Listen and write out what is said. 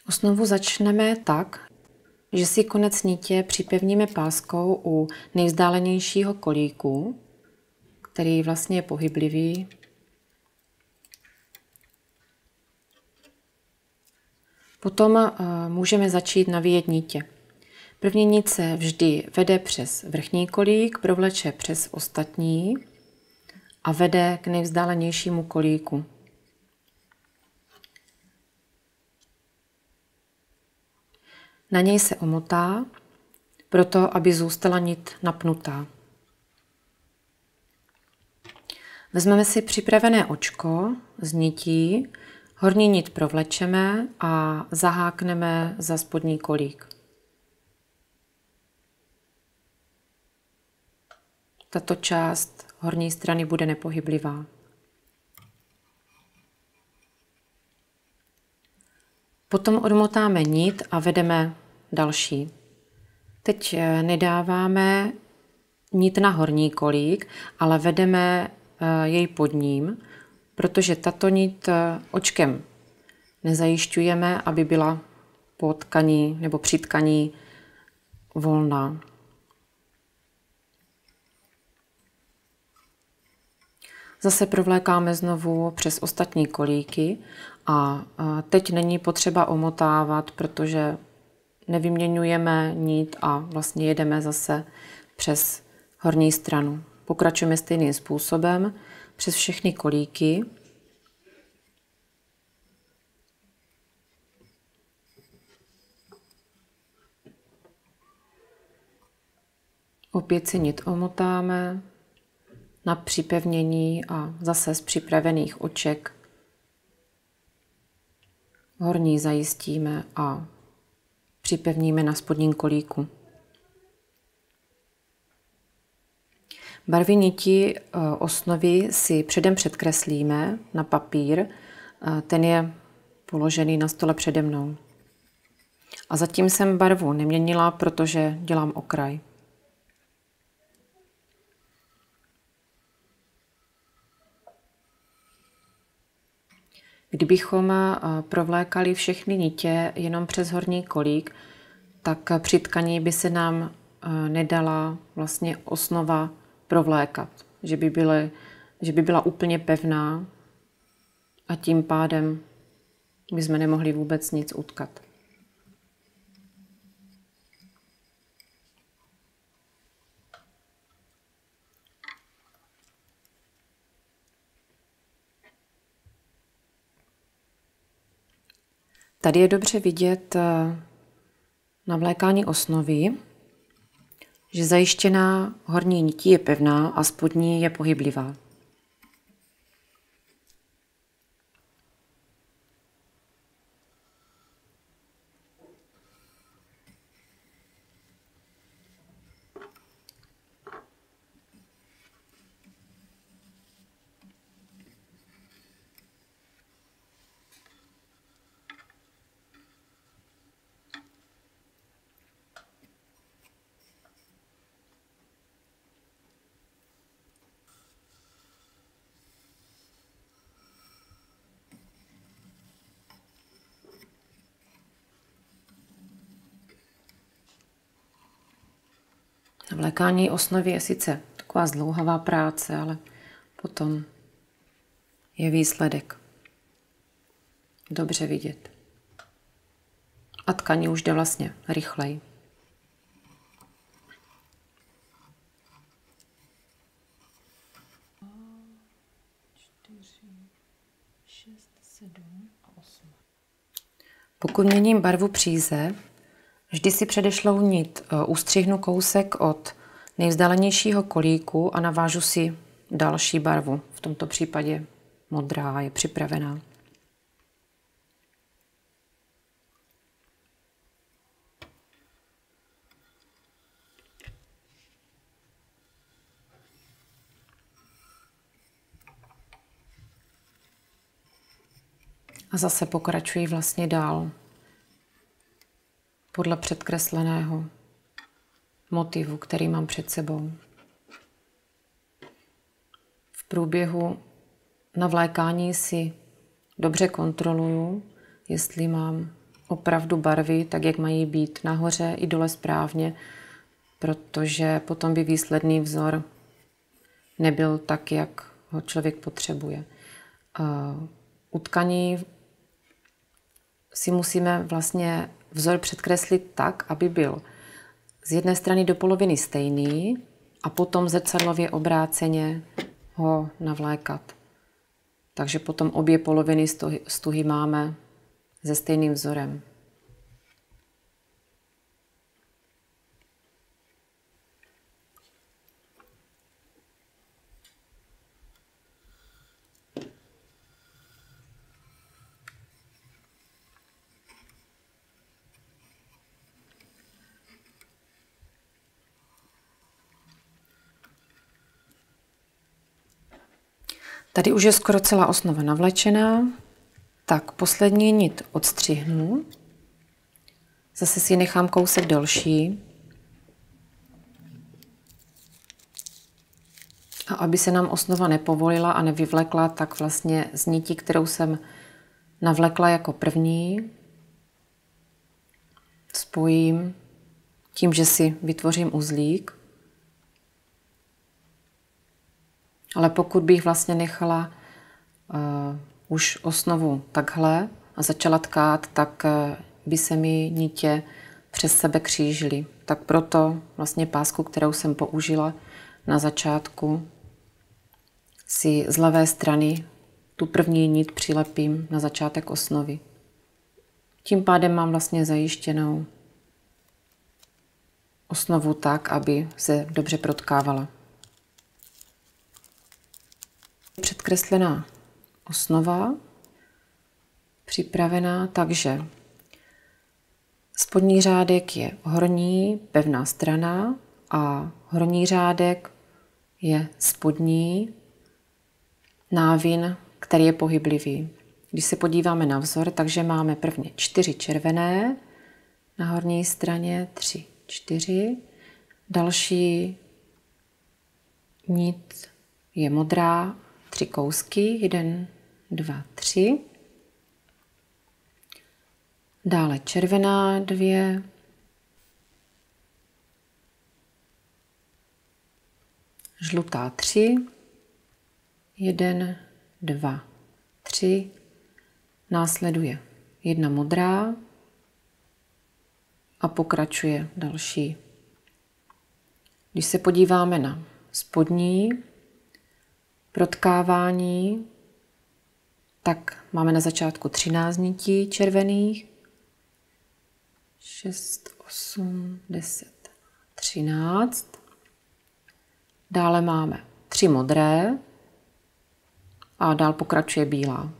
Osnovu začneme tak, že si konec nitě připevníme páskou u nejvzdálenějšího kolíku, který vlastně je pohyblivý. Potom můžeme začít navíjet nitě. První nit se vždy vede přes vrchní kolík, provleče přes ostatní a vede k nejvzdálenějšímu kolíku. Na něj se omotá, proto aby zůstala nit napnutá. Vezmeme si připravené očko z nití, horní nit provlečeme a zahákneme za spodní kolík. Tato část horní strany bude nepohyblivá. Potom odmotáme nit a vedeme další. Teď nedáváme nit na horní kolík, ale vedeme jej pod ním, protože tato nit očkem nezajišťujeme, aby byla po tkaní nebo při tkaní volná. Zase provlékáme znovu přes ostatní kolíky a teď není potřeba omotávat, protože nevyměňujeme nit a vlastně jedeme zase přes horní stranu. Pokračujeme stejným způsobem přes všechny kolíky. Opět si nit omotáme na připevnění a zase z připravených oček horní zajistíme a připevníme na spodním kolíku. Barvy niti osnovy si předem předkreslíme na papír, ten je položený na stole přede mnou. A zatím jsem barvu neměnila, protože dělám okraj. Kdybychom provlékali všechny nitě jenom přes horní kolík, tak při tkaní by se nám nedala vlastně osnova provlékat, že by byla úplně pevná a tím pádem bychom nemohli vůbec nic utkat. Tady je dobře vidět na vlékání osnovy, že zajištěná horní nití je pevná a spodní je pohyblivá. Vlékání osnovy je sice taková zdlouhavá práce, ale potom je výsledek dobře vidět. A tkaní už jde vlastně rychleji. Pokud měním barvu příze, vždy si předešlou nit ustřihnu kousek od nejvzdálenějšího kolíku a navážu si další barvu. V tomto případě modrá je připravená. A zase pokračuji vlastně dál podle předkresleného motivu, který mám před sebou. V průběhu navlékání si dobře kontroluju, jestli mám opravdu barvy tak, jak mají být nahoře i dole správně, protože potom by výsledný vzor nebyl tak, jak ho člověk potřebuje. U tkaní si musíme vlastně vzor předkreslit tak, aby byl z jedné strany do poloviny stejný a potom zrcadlově obráceně ho navlékat. Takže potom obě poloviny stuhy máme se stejným vzorem. Tady už je skoro celá osnova navlečená, tak poslední nit odstřihnu. Zase si nechám kousek delší. A aby se nám osnova nepovolila a nevyvlekla, tak vlastně z niti, kterou jsem navlekla jako první, spojím tím, že si vytvořím uzlík. Ale pokud bych vlastně nechala už osnovu takhle a začala tkát, tak by se mi nitě přes sebe křížily. Tak proto vlastně pásku, kterou jsem použila na začátku, si z levé strany tu první nit přilepím na začátek osnovy. Tím pádem mám vlastně zajištěnou osnovu tak, aby se dobře protkávala. Předkreslená osnova, připravená, takže spodní řádek je horní pevná strana a horní řádek je spodní návin, který je pohyblivý. Když se podíváme na vzor, takže máme prvně 4 červené na horní straně, 3, 4. Další nit je modrá, 3 kousky, 1, 2, 3. Dále červená 2. Žlutá 3. 1, 2, 3. Následuje 1 modrá a pokračuje další. Když se podíváme na spodní protkávání, tak máme na začátku 13 nití červených, 6, 8, 10, 13. Dále máme 3 modré a dál pokračuje bílá.